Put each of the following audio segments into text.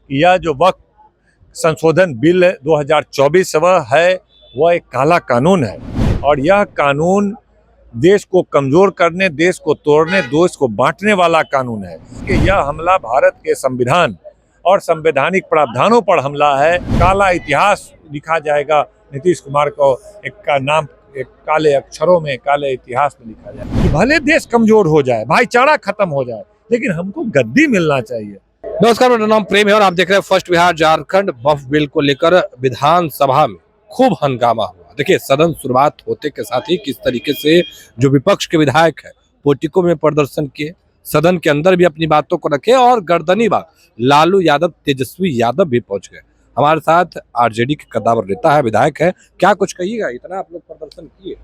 कि यह जो वक्फ संशोधन बिल 2024 वह एक काला कानून है और यह कानून देश को कमजोर करने, देश को तोड़ने, देश को बांटने वाला कानून है कि यह हमला भारत के संविधान और संवैधानिक प्रावधानों पर हमला है। काला इतिहास लिखा जाएगा। नीतीश कुमार को एक का नाम एक काले अक्षरों में, काले इतिहास में लिखा जाए कि भले देश कमजोर हो जाए, भाईचारा खत्म हो जाए, लेकिन हमको गद्दी मिलना चाहिए। नमस्कार, मेरा नाम प्रेम है और आप देख रहे हैं फर्स्ट बिहार झारखंड। वक्फ बिल को लेकर विधानसभा में खूब हंगामा हुआ। देखिए, सदन शुरुआत होते के साथ ही किस तरीके से जो विपक्ष के विधायक है पोर्टिको में प्रदर्शन किए, सदन के अंदर भी अपनी बातों को रखे और गर्दनी बाग लालू यादव, तेजस्वी यादव भी पहुंच गए। हमारे साथ आरजेडी के कद्दावर नेता है, विधायक है। क्या कुछ कहिएगा, इतना आप लोग प्रदर्शन किए?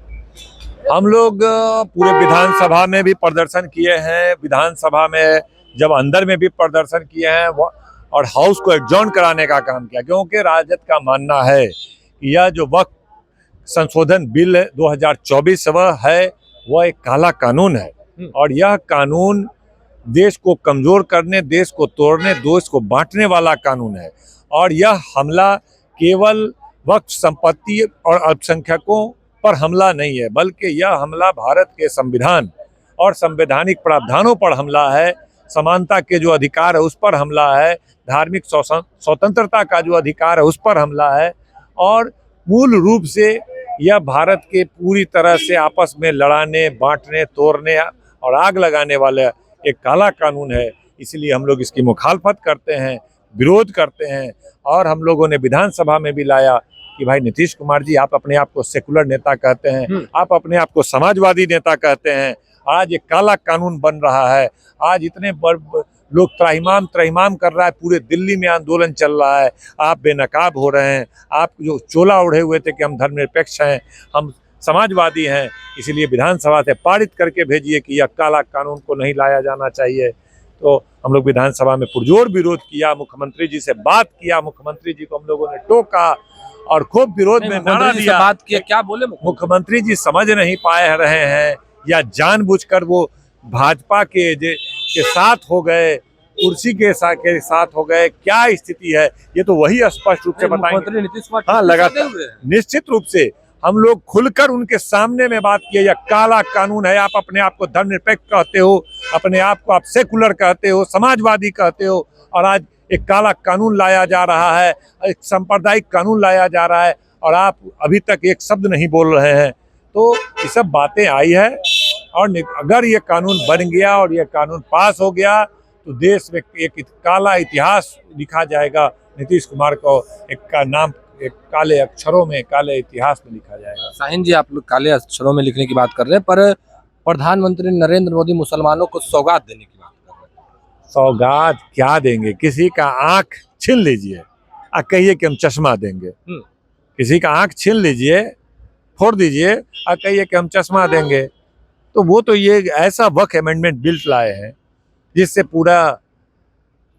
हम लोग पूरे विधानसभा में भी प्रदर्शन किए हैं, विधानसभा में जब अंदर में भी प्रदर्शन किए हैं और हाउस को एडजॉर्न कराने का काम किया, क्योंकि राजद का मानना है कि यह जो वक्फ संशोधन बिल 2024 वह एक काला कानून है और यह कानून देश को कमजोर करने, देश को तोड़ने, देश को बांटने वाला कानून है। और यह हमला केवल वक्फ संपत्ति और अल्पसंख्यकों पर हमला नहीं है, बल्कि यह हमला भारत के संविधान और संवैधानिक प्रावधानों पर हमला है। समानता के जो अधिकार है उस पर हमला है, धार्मिक स्वतंत्रता का जो अधिकार है उस पर हमला है और मूल रूप से यह भारत के पूरी तरह से आपस में लड़ाने, बांटने, तोड़ने और आग लगाने वाला एक काला कानून है। इसलिए हम लोग इसकी मुखालफत करते हैं, विरोध करते हैं और हम लोगों ने विधानसभा में भी लाया कि भाई नीतीश कुमार जी, आप अपने आप को सेकुलर नेता कहते हैं, आप अपने आप को समाजवादी नेता कहते हैं, आज एक काला कानून बन रहा है। आज इतने लोग त्राहिमाम कर रहा है, पूरे दिल्ली में आंदोलन चल रहा है, आप बेनकाब हो रहे हैं। आप जो चोला ओढ़े हुए थे कि हम धर्मनिरपेक्ष हैं, हम समाजवादी हैं, इसलिए विधानसभा से पारित करके भेजिए कि यह काला कानून को नहीं लाया जाना चाहिए। तो हम लोग विधानसभा में पुरजोर विरोध किया, मुख्यमंत्री जी से बात किया, मुख्यमंत्री जी को हम लोगों ने टोका और खूब विरोध में नारा दिया। बात किया, क्या बोले मुख्यमंत्री जी? समझ नहीं पाए रहे हैं या जानबूझकर वो भाजपा के साथ हो गए, कुर्सी के साथ हो गए, क्या स्थिति है ये तो वही स्पष्ट रूप से बताएंगे। नीतीश कुमार हाँ, लगातार निश्चित रूप से हम लोग खुलकर उनके सामने में बात किए। यह काला कानून है। आप अपने आप को धर्मनिरपेक्ष कहते हो, अपने आप को आप सेकुलर कहते हो, समाजवादी कहते हो और आज एक काला कानून लाया जा रहा है, एक सांप्रदायिक कानून लाया जा रहा है और आप अभी तक एक शब्द नहीं बोल रहे हैं। तो ये सब बातें आई है और अगर ये कानून बन गया और ये कानून पास हो गया तो देश में एक काला इतिहास लिखा जाएगा। नीतीश कुमार को एक का नाम एक काले अक्षरों में, काले इतिहास में लिखा जाएगा। शाहीन जी, आप लोग काले अक्षरों में लिखने की बात कर रहे हैं, पर प्रधानमंत्री नरेंद्र मोदी मुसलमानों को सौगात देने की बात कर रहे हैं। सौगात क्या देंगे? किसी का आंख छीन लीजिए और कहिए कि हम चश्मा देंगे। किसी का आंख छीन लीजिए, फोड़ दीजिए और कहिए कि हम चश्मा देंगे। तो वो तो ये ऐसा वक्फ अमेंडमेंट बिल लाए हैं जिससे पूरा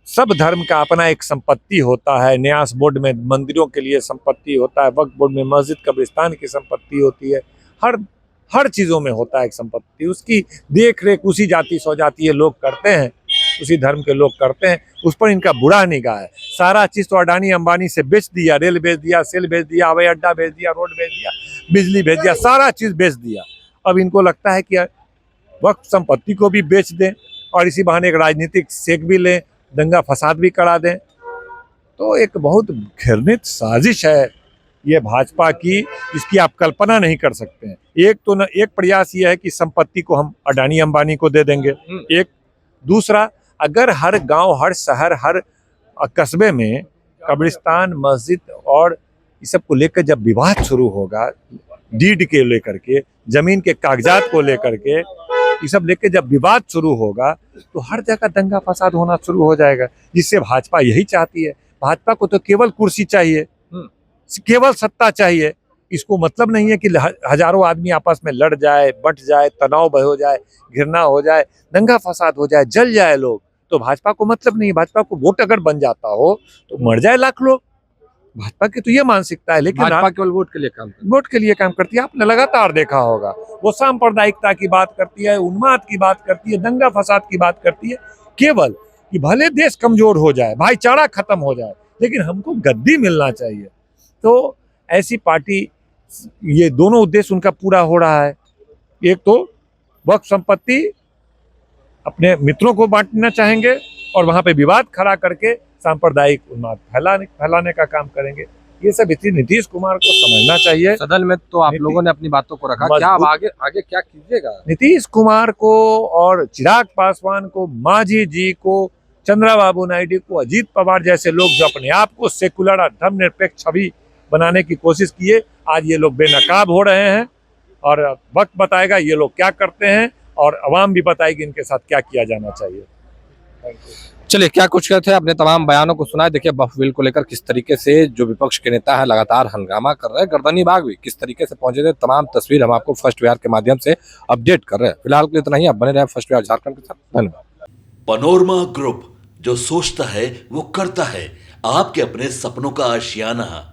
सब धर्म का अपना एक संपत्ति होता है। न्यास बोर्ड में मंदिरों के लिए संपत्ति होता है, वक्फ बोर्ड में मस्जिद कब्रिस्तान की संपत्ति होती है, हर चीज़ों में होता है एक संपत्ति। उसकी देख रेख उसी जाति स्वजातीय लोग करते हैं, उसी धर्म के लोग करते हैं, उस पर इनका बुरा निगाह है। सारा चीज़ तो अडानी अंबानी से बेच दिया, रेल बेच दिया, सेल बेच दिया, हवाई अड्डा बेच दिया, रोड बेच दिया, बिजली बेच दिया, सारा चीज़ बेच दिया। अब इनको लगता है कि वक्फ संपत्ति को भी बेच दें और इसी बहाने एक राजनीतिक सेक भी लें, दंगा फसाद भी करा दें। तो एक बहुत घृणित साजिश है ये भाजपा की, इसकी आप कल्पना नहीं कर सकते हैं। एक प्रयास ये है कि संपत्ति को हम अडानी अंबानी को दे देंगे। एक दूसरा, अगर हर गांव, हर शहर, हर कस्बे में कब्रिस्तान, मस्जिद और इस सब को लेकर जब विवाद शुरू होगा, डीड के लेकर के, जमीन के कागजात को लेकर के, ये सब लेके जब विवाद शुरू होगा तो हर जगह दंगा फसाद होना शुरू हो जाएगा, जिससे भाजपा यही चाहती है। भाजपा को तो केवल कुर्सी चाहिए, केवल सत्ता चाहिए। इसको मतलब नहीं है कि हजारों आदमी आपस में लड़ जाए, बट जाए, तनाव हो जाए, घृणा हो जाए, दंगा फसाद हो जाए, जल जाए लोग। तो भाजपा को मतलब नहीं। भाजपा को वोट अगर बन जाता हो तो मर जाए लाख लोग। भाजपा की तो ये मानसिकता है। लेकिन भाजपा केवल वोट के लिए काम करती है। आपने लगातार देखा होगा, वो सांप्रदायिकता की बात करती है, उन्माद की बात करती है, दंगा फसाद की बात करती है, केवल कि भले देश कमजोर हो जाए, भाईचारा खत्म हो जाए, लेकिन हमको गद्दी मिलना चाहिए। तो ऐसी पार्टी, ये दोनों उद्देश्य उनका पूरा हो रहा है। एक तो वक्फ संपत्ति अपने मित्रों को बांटना चाहेंगे और वहां पे विवाद खड़ा करके सांप्रदायिक उन्माद फैलाने का काम करेंगे। ये सब इसी नीतीश कुमार को समझना चाहिए। सदन में तो आप लोगों ने अपनी बातों को रखा, क्या अब आगे आगे क्या कीजिएगा? नीतीश कुमार को और चिराग पासवान को, मांझी जी को, चंद्रबाबू नायडू को, अजीत पवार जैसे लोग जो अपने आप को सेकुलर और धर्मनिरपेक्ष छवि बनाने की कोशिश किए, आज ये लोग बेनकाब हो रहे हैं। और वक्त बताएगा ये लोग क्या करते हैं और अवाम भी बताएगी इनके साथ क्या किया जाना चाहिए। चलिए, क्या कुछ कहते हैं, अपने तमाम बयानों को सुनाए। देखिए वक्फ बिल को लेकर किस तरीके से जो विपक्ष के नेता है लगातार हंगामा कर रहे हैं, गर्दनी बाग भी किस तरीके से पहुंचे थे, तमाम तस्वीर हम आपको फर्स्ट बिहार के माध्यम से अपडेट कर रहे हैं। फिलहाल के लिए इतना ही, आप बने रहे फर्स्ट बिहार झारखंड के साथ। धन्यवाद। पनोरमा ग्रुप, जो सोचता है वो करता है, आपके अपने सपनों का आशियाना।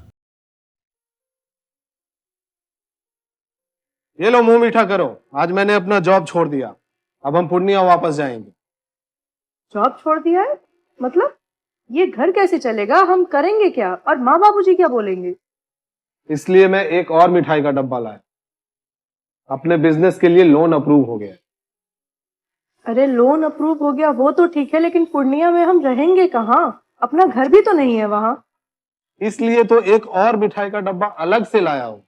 ये लो मुंह मीठा करो, आज मैंने अपना जॉब छोड़ दिया, अब हम पूर्णिया वापस जाएंगे। जॉब छोड़ दिया है? मतलब ये घर कैसे चलेगा? हम करेंगे क्या? और माँ बाबूजी क्या बोलेंगे? इसलिए मैं एक और मिठाई का डब्बा लाया, अपने बिजनेस के लिए लोन अप्रूव हो गया। अरे लोन अप्रूव हो गया वो तो ठीक है, लेकिन पूर्णिया में हम रहेंगे कहाँ? अपना घर भी तो नहीं है वहाँ। इसलिए तो एक और मिठाई का डब्बा अलग से लाया हूँ।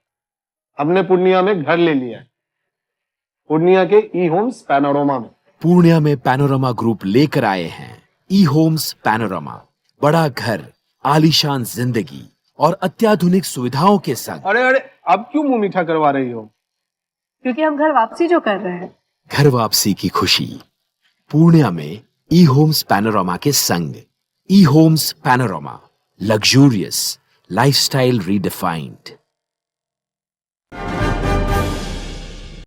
हमने पूर्णिया में घर ले लिया है, पूर्णिया के ई होम्स पैनोरमा में। पूर्णिया में पैनोरमा ग्रुप लेकर आए हैं ई होम्स पैनोरमा, बड़ा घर, आलीशान जिंदगी और अत्याधुनिक सुविधाओं के संग। अरे अरे, अब क्यों मुंह मीठा करवा रही हो? क्योंकि हम घर वापसी जो कर रहे हैं। घर वापसी की खुशी पूर्णिया में ई होम्स पैनोरमा के संग। ई homes panorama, luxurious lifestyle redefined.